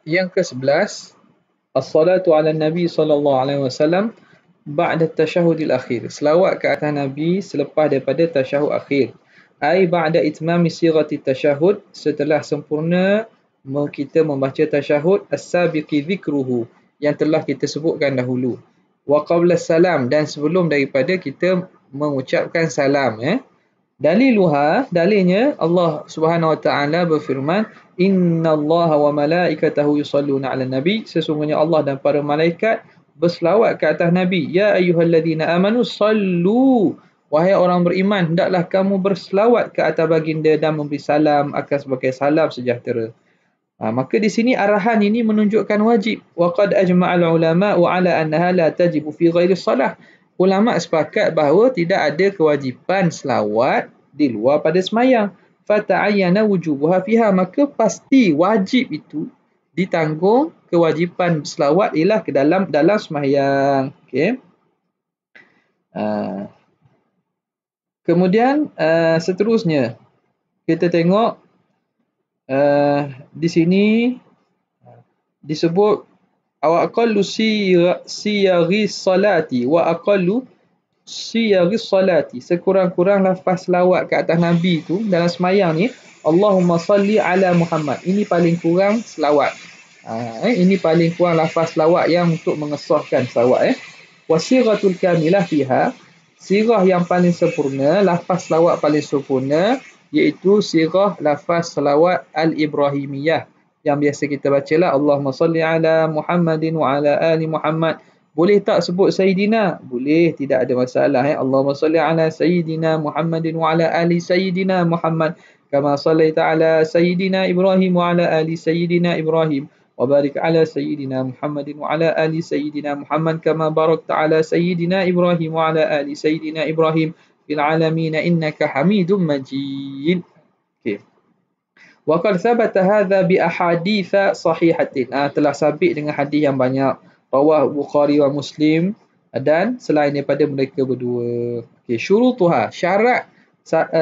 Yang ke-11, as-salatu ala Nabi sallallahu alaihi wasallam ba'da tasyahudil akhir. Selawat ke atas Nabi selepas daripada tasyahud akhir. Ai ba'da itmami sighati tasyahud, setelah sempurna kita membaca tasyahud as-sabiqi dzikruhu, yang telah kita sebutkan dahulu. Wa qabla salam, dan sebelum daripada kita mengucapkan salam. Dalilnya Allah Subhanahu wa taala berfirman, innallaha wa malaikatahu yusalluna 'alan nabi, sesungguhnya Allah dan para malaikat berselawat ke atas nabi. Ya ayyuhalladzina amanu sallu, wahai orang beriman, hendaklah kamu berselawat ke atas baginda dan memberi salam akan sebagai salam sejahtera. Maka di sini arahan ini menunjukkan wajib. Wa qad ajma'al ulama wa 'ala annaha la tajibu fi ghairi shalah. Ulama sepakat bahawa tidak ada kewajipan selawat di luar pada semayang. Fata'ayyana wujubuha fiha, maka pasti wajib itu ditanggung kewajipan selawat ialah ke dalam semayang. Okey. Kemudian seterusnya kita tengok di sini disebut wa aqallu siyaghi salati wa aqallu siyaghi salati, sekurang-kurang lafaz selawat ke atas Nabi tu dalam semayang ni, Allahumma salli ala Muhammad. Ini paling kurang selawat. Ini paling kurang lafaz selawat yang untuk mengesahkan selawat. Wasiratul kamilah fiha, sirah yang paling sempurna, lafaz selawat paling sempurna, iaitu sirah lafaz selawat al-Ibrahimiyah, yang biasa kita bacalah Allahumma salli ala Muhammadin wa ala ali Muhammad. Boleh tak sebut Sayyidina? Boleh, tidak ada masalah. Allahumma salli ala Sayyidina Muhammadin wa ala ali Sayyidina Muhammad kama sallaita ala Sayyidina Ibrahim wa ala ali Sayyidina Ibrahim wa barik ala Sayyidina Muhammadin wa ala ali Sayyidina Muhammad kama barakta ala Sayyidina Ibrahim wa ala ali Sayyidina Ibrahim fil alamin innaka Hamidum Majid. Okey. Wa qad thabata hadha bi ahaditsa sahihatin. Telah sabit dengan hadis yang banyak. Rawah Bukhari wa Muslim, dan selain daripada mereka berdua. Okey, syurutuha, syarat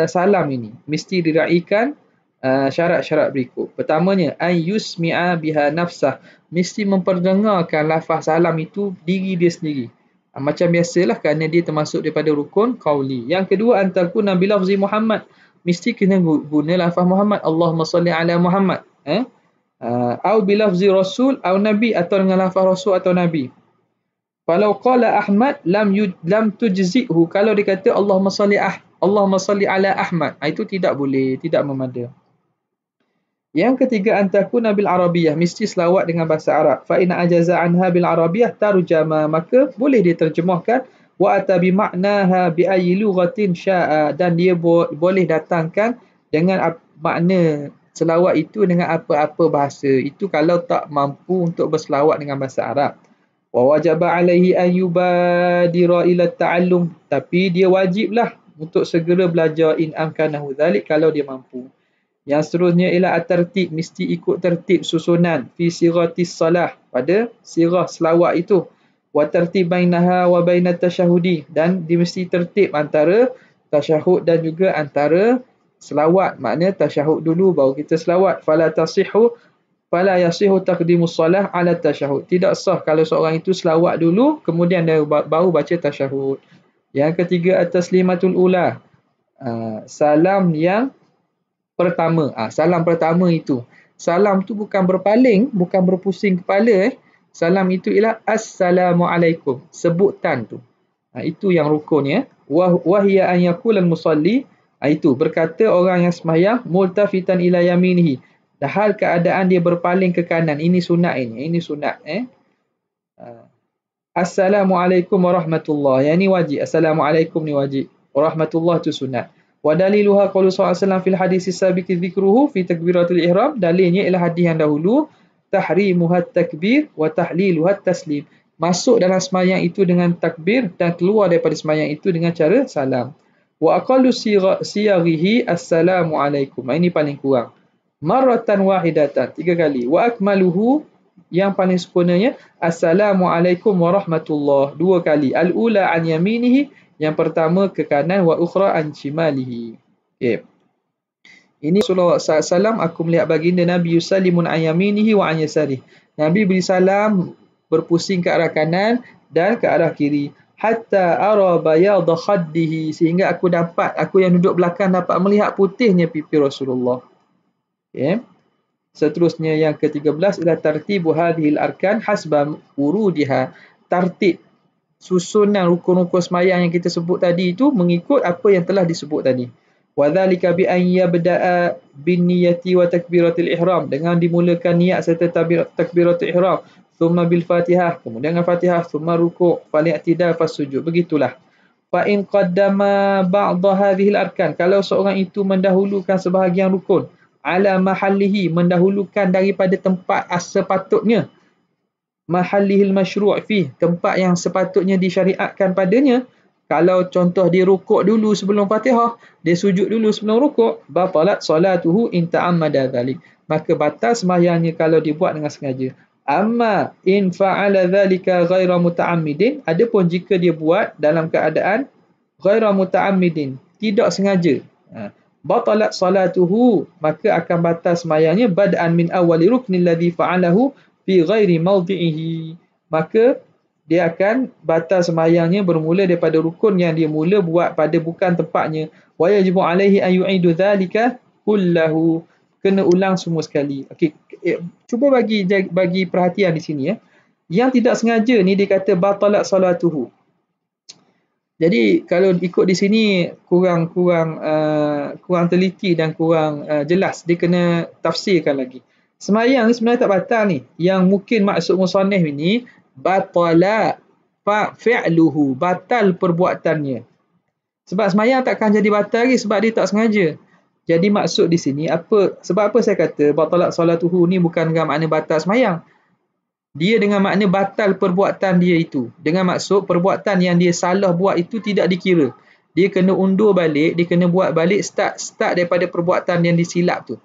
salam ini mesti diraikan syarat-syarat berikut. Pertamanya, an yusmi'a biha nafsah, mesti memperdengarkan lafaz salam itu diri dia sendiri. Macam biasalah, kerana dia termasuk daripada rukun qauli. Yang kedua, an takuna bi lafzi Muhammad, mesti kena guna lafaz Muhammad. Allahumma salli ala Muhammad. Au bi lafzi Rasul atau Nabi, atau dengan lafaz Rasul atau Nabi. Kalau qala Ahmad lam tujzi'hu, kalau dia kata Allahumma salli ala Ahmad, itu tidak boleh, tidak memada. Yang ketiga, antakuna bil arabiyah, mesti selawat dengan bahasa Arab. Fa in ajaza anha bil arabiyah tarjama, maka boleh diterjemahkan. Wa atabi maknaha bi ayyi lughatin syaa, dan dia boleh datangkan dengan makna selawat itu dengan apa-apa bahasa. Itu kalau tak mampu untuk berselawat dengan bahasa Arab. Wa wajaba alaihi an yubadira ila ta'allum, tapi dia wajiblah untuk segera belajar in amkanahu dzalik, kalau dia mampu. Yang seterusnya ialah at-tertib, mesti ikut tertib susunan fi siratis salah, pada sirah selawat itu. Wa tertib bainaha wa bainat tasyahudi, dan dia mesti tertib antara tasyahud dan juga antara selawat. Makna tasyahud dulu baru kita selawat. Fala yasihu taqdimus salah ala tasyahud, tidak sah kalau seorang itu selawat dulu kemudian dia baru baca tasyahud. Yang ketiga, at-taslimatul ula, salam yang pertama. Salam pertama itu, salam tu bukan berpaling, bukan berpusing kepala. Salam itu ialah assalamualaikum, sebutan tu. Itu yang rukunnya. Wahya an yaqulal musalli, itu berkata orang yang sembahyang, multafitan ila yaminihi, hal keadaan dia berpaling ke kanan. Ini sunat ini sunat. Assalamualaikum warahmatullahi, yang ni wajib. Assalamualaikum ni wajib. Warahmatullah tu sunat. Wa daliluha qaulu sallallahu alaihi wasallam fil hadis sabiqi dzikruhu fi takbiratul ihram, dalilnya ialah hadis yang dahulu, tahrimuhat takbir wa tahliluhat taslim, masuk dalam sembahyang itu dengan takbir dan keluar daripada sembahyang itu dengan cara salam. Wa aqallu siyaghihi assalamu alaikum, ini paling kurang. Marratan wahidatan, 3 kali. Wa akmaluhu, yang paling sempurnanya, assalamu alaikum warahmatullah, 2 kali. Al-ula an yaminihi, yang pertama ke kanan, wa ukhra an shimalihi. Okay. Ini Rasulullah SAW, aku melihat baginda Nabi yusallimun an yaminihi wa an yasarihi. Nabi beri salam berpusing ke arah kanan dan ke arah kiri. Hatta ara bayadha khaddihi, sehingga aku yang duduk belakang dapat melihat putihnya pipi Rasulullah. Okay. Seterusnya yang ke-13 ialah tartibu hadhil arkan hasba wurudiha. Tartib susunan rukun-rukun sembahyang yang kita sebut tadi itu mengikut apa yang telah disebut tadi. Wa dzalika bi an yabda'a bin niyyati wa takbiratul ihram, dengan dimulakan niat serta takbiratul ihram, thumma bil Fatihah, kemudian dengan Fatihah, thumma ruku', fal i'tidal fas sujud. Begitulah. Fa in qaddama ba'd hadhihi al-arkan, kalau seorang itu mendahulukan sebahagian rukun, ala mahallihi, mendahulukan daripada tempat sepatutnya, mahallihil masyru' fi, tempat yang sepatutnya disyariatkan padanya. Kalau contoh dia rukuk dulu sebelum Fatihah, dia sujud dulu sebelum rukuk, batalat salatuhu in ta'ammada dzalik, maka batal sembahyangnya kalau dia buat dengan sengaja. Amma in fa'ala dzalika ghaira muta'ammidin, adapun jika dia buat dalam keadaan ghaira muta'ammidin, tidak sengaja, batalat salatuhu, maka akan batal sembahyangnya bad'an min awwali ruknil ladzi fa'alahu fi ghairi mawdi'ihi, maka dia akan batal sembahyangnya bermula daripada rukun yang dia mula buat pada bukan tempatnya. Wa yajibu alaihi an yu'idu dzalika kullahu, kena ulang semua sekali. Okey, cuba bagi perhatian di sini ya. Yang tidak sengaja ni dia kata batalat salatuhu. Jadi kalau ikut di sini kurang teliti dan kurang jelas, dia kena tafsirkan lagi. Sembahyang ni sebenarnya tak batal ni. Yang mungkin maksud musannif ini batala fi'luhu, batal perbuatannya. Sebab sembahyang takkan jadi batal lagi sebab dia tak sengaja. Jadi maksud di sini apa? Sebab apa saya kata batalat salatuhu ni bukan dengan makna batal sembahyang. Dia dengan makna batal perbuatan dia itu. Dengan maksud perbuatan yang dia salah buat itu tidak dikira. Dia kena undur balik, dia kena buat balik start daripada perbuatan yang disilap tu.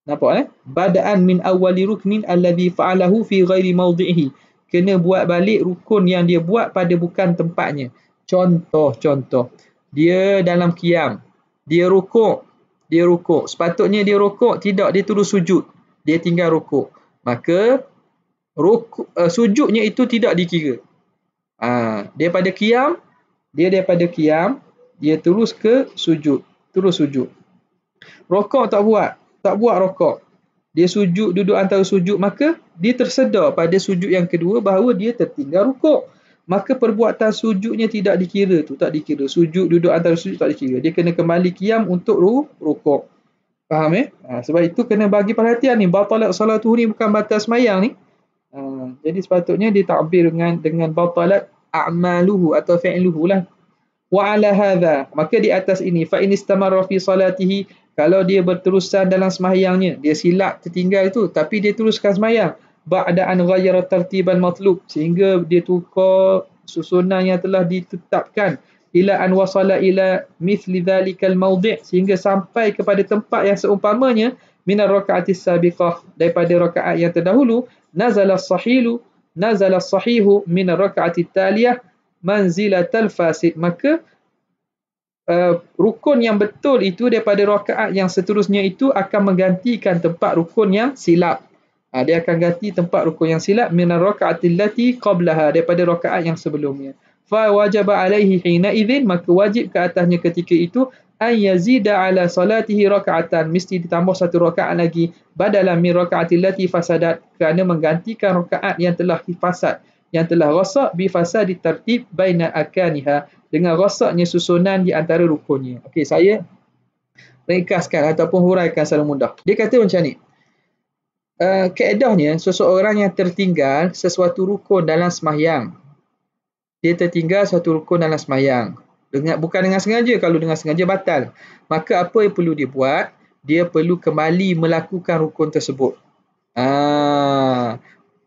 Nampak Bada'an min awwali ruknin alladhi fa'alahu fi ghairi mawdi'ihi. Kena buat balik rukun yang dia buat pada bukan tempatnya. Contoh. Dia dalam qiyam. Dia rukuk. Sepatutnya dia rukuk, tidak, dia terus sujud. Dia tinggal rukuk. Maka sujudnya itu tidak dikira. Daripada qiyam, dia terus ke sujud. Rukuk tak buat rokok. Dia sujud, duduk antara sujud, maka dia tersedar pada sujud yang kedua bahawa dia tertinggal rukuk. Maka perbuatan sujudnya tak dikira. Sujud, duduk antara sujud tak dikira. Dia kena kembali qiyam untuk rukuk. Faham sebab itu kena bagi perhatian ni. Batalat salatuhu ni bukan batal sembahyang ni. Jadi sepatutnya ditakbir dengan batalat a'maluhu atau fi'luhu lah. Wa ala hadha, maka di atas ini, fa in istamarra fi salatihi, kalau dia berterusan dalam sembahyangnya, dia silap tertinggal itu tapi dia teruskan sembahyang, ba'da an ghayyara tartiban matlub, sehingga dia tukar susunan yang telah ditetapkan, ila an wasala ila mithli dhalikal mawdi', sehingga sampai kepada tempat yang seumpamanya, minar raka'atis sabiqah, daripada rakaat yang terdahulu, nazala sahihu minar raka'atit taliyah manzilatal fasid, maka rukun yang betul itu daripada rakaat yang seterusnya itu akan menggantikan tempat rukun yang silap. Dia akan ganti tempat rukun yang silap minar raka'atil lati qablaha, daripada rakaat yang sebelumnya. Fa wajaba alaihi hina idzin, maka wajib ke atasnya ketika itu an yazida ala salatihi raka'atan, mesti ditambah satu rakaat lagi, badalan min raka'atil lati fasadat, kerana menggantikan rakaat yang telah fasad, yang telah rosak, bi fasadi tartib baina akaniha, dengan rosaknya susunan di antara rukunnya. Okey, saya ringkaskan ataupun huraikan secara mudah. Dia kata macam ni. Kaedahnya, seseorang yang tertinggal sesuatu rukun dalam sembahyang, dia tertinggal suatu rukun dalam sembahyang, bukan dengan sengaja. Kalau dengan sengaja batal, maka apa yang perlu dia buat? Dia perlu kembali melakukan rukun tersebut.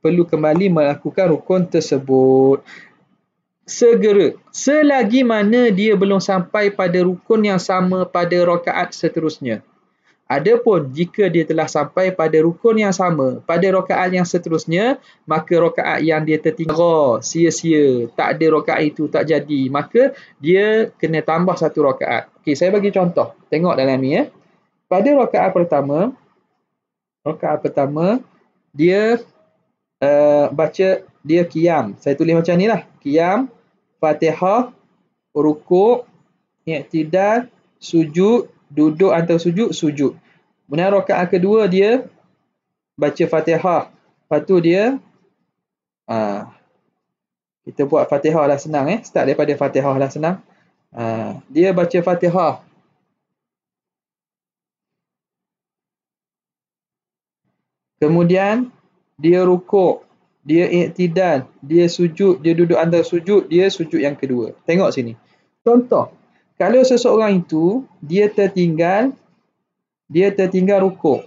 Perlu kembali melakukan rukun tersebut segera, selagi mana dia belum sampai pada rukun yang sama pada rakaat seterusnya. Adapun jika dia telah sampai pada rukun yang sama pada rakaat yang seterusnya, maka rakaat yang dia tertinggal sia-sia, tak ada rakaat itu, tak jadi, maka dia kena tambah satu rakaat. Okey, saya bagi contoh. Tengok dalam ni pada rakaat pertama dia baca dia qiyam. Saya tulis macam ni lah. Qiyam, Fatihah, rukuk, i'tidal, sujud, duduk antara sujud, sujud. Kemudian rakaat kedua dia baca Fatihah. Lepas tu dia kita buat Fatihah lah senang Start daripada Fatihah lah senang. Dia baca Fatihah. Kemudian dia rukuk, dia i'tidal, dia sujud, dia duduk antara sujud, dia sujud yang kedua. Tengok sini. Contoh, kalau seseorang itu dia tertinggal rukuk.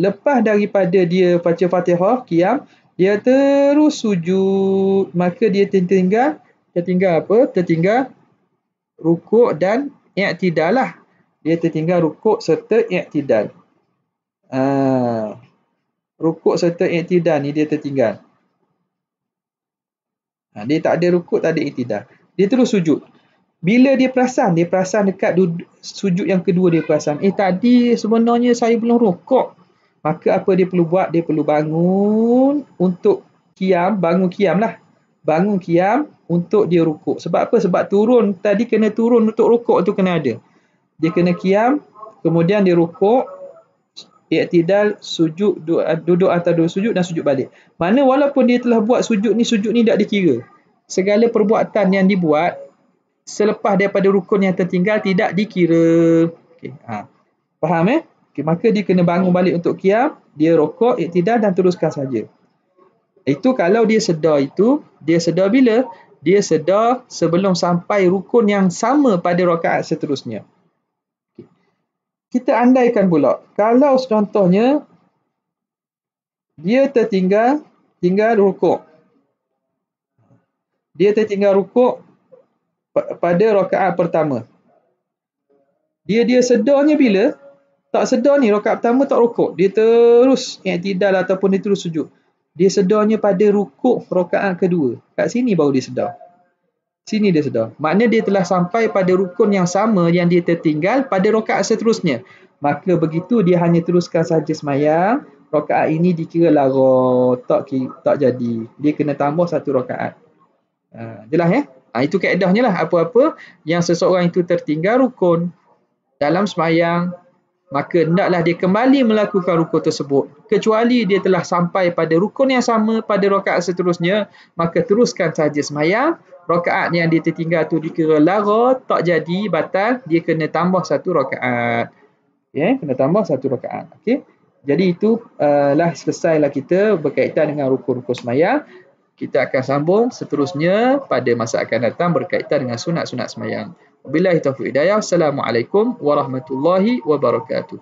Lepas daripada dia baca Fatihah, qiyam, dia terus sujud, maka dia tertinggal apa? Tertinggal rukuk dan i'tidal lah. Dia tertinggal rukuk serta i'tidal. Rukuk serta i'tidal ni dia tertinggal. Dia tak ada rukuk, tak ada i'tidal. Dia terus sujud. Bila dia perasan dekat sujud yang kedua dia perasan, tadi sebenarnya saya belum rukuk. Maka apa dia perlu buat? Dia perlu bangun untuk qiyam, bangun qiyam untuk dia rukuk. Sebab apa? Sebab tadi kena turun untuk rukuk tu kena ada. Dia kena qiyam, kemudian dia rukuk, i'tidal, sujud, duduk antara dua sujud dan sujud balik. Mana walaupun dia telah buat sujud ni tak dikira. Segala perbuatan yang dibuat selepas daripada rukun yang tertinggal tidak dikira. Okay. Faham Okay, maka dia kena bangun balik untuk qiyam, dia rukuk, i'tidal dan teruskan saja. Itu kalau dia sedar dia sedar bila? Dia sedar sebelum sampai rukun yang sama pada rakaat seterusnya. Kita andaikan pula, kalau contohnya dia tertinggal rukuk. Dia tertinggal rukuk pada rakaat pertama. Dia sedarnya bila? Tak sedar ni rakaat pertama tak rukuk. Dia terus i'tidal ataupun dia terus sujud. Dia sedarnya pada rukuk rakaat kedua. Kat sini baru dia sedar. Sini dia sedar. Maknanya dia telah sampai pada rukun yang sama yang dia tertinggal pada rakaat seterusnya. Maka begitu dia hanya teruskan saja sembahyang. Rakaat ini dikira lara, tak jadi. Dia kena tambah satu rakaat. Jelas itu kaedahnya lah. Apa-apa yang seseorang itu tertinggal rukun dalam sembahyang, maka hendaklah dia kembali melakukan rukun tersebut. Kecuali dia telah sampai pada rukun yang sama pada rakaat seterusnya, maka teruskan saja sembahyang. Rakaat yang dia tertinggal tu dikira lara, tak jadi, batal, dia kena tambah satu rakaat. Kena tambah satu rakaat. Jadi itu selesailah kita berkaitan dengan rukun-rukun sembahyang. Kita akan sambung seterusnya pada masa akan datang berkaitan dengan sunat-sunat sembahyang. Wabillahi taufiq hidayah. Assalamualaikum warahmatullahi wabarakatuh.